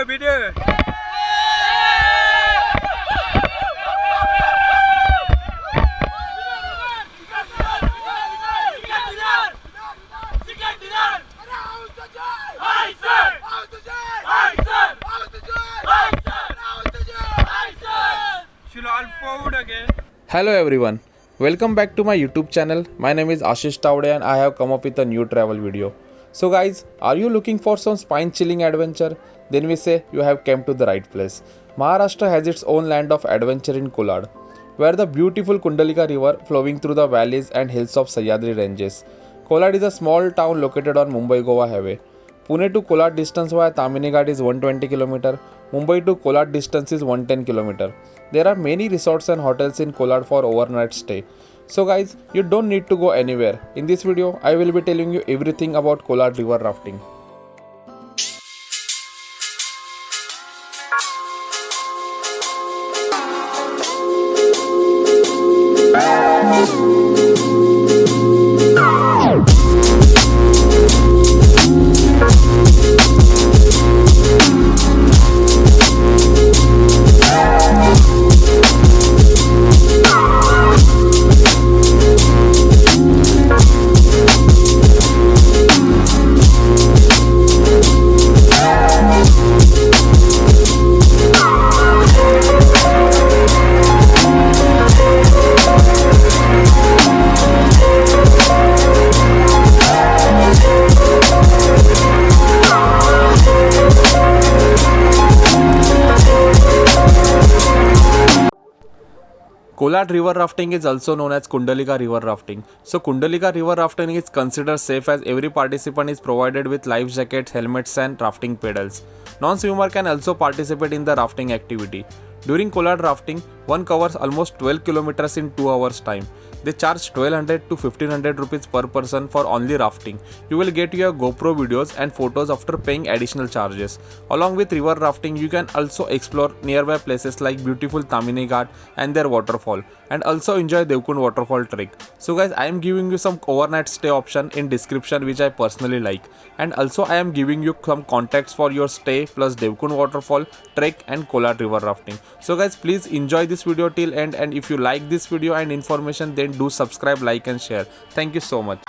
Video. Hello everyone, welcome back to my YouTube channel. My name is Ashish Tavde and I have come up with a new travel video. So guys, are you looking for some spine chilling adventure? Then we say you have come to the right place. Maharashtra has its own land of adventure in Kolad, where the beautiful Kundalika river flowing through the valleys and hills of Sahyadri ranges. Kolad is a small town located on Mumbai-Goa highway. Pune to Kolad distance via Tamini Ghat is 120 km. Mumbai to Kolad distance is 110 km. There are many resorts and hotels in Kolad for overnight stay. So guys, you don't need to go anywhere. In this video, I will be telling you everything about Kolad river rafting. Kolad river rafting is also known as Kundalika river rafting. So Kundalika river rafting is considered safe as every participant is provided with life jackets, helmets and rafting pedals. Non-swimmer can also participate in the rafting activity. During Kolad rafting, one covers almost 12 kilometers in 2 hours time. They charge 1200 to 1500 rupees per person for only rafting. You will get your GoPro videos and photos after paying additional charges. Along with river rafting, you can also explore nearby places like beautiful Tamini Ghat and their waterfall, and also enjoy Devkund waterfall trek. So guys, I am giving you some overnight stay option in description which I personally like, and also I am giving you some contacts for your stay plus Devkund waterfall trek and Kolad river rafting. So guys, please enjoy this video till end, and if you like this video and information, then do subscribe, like and share. Thank you so much.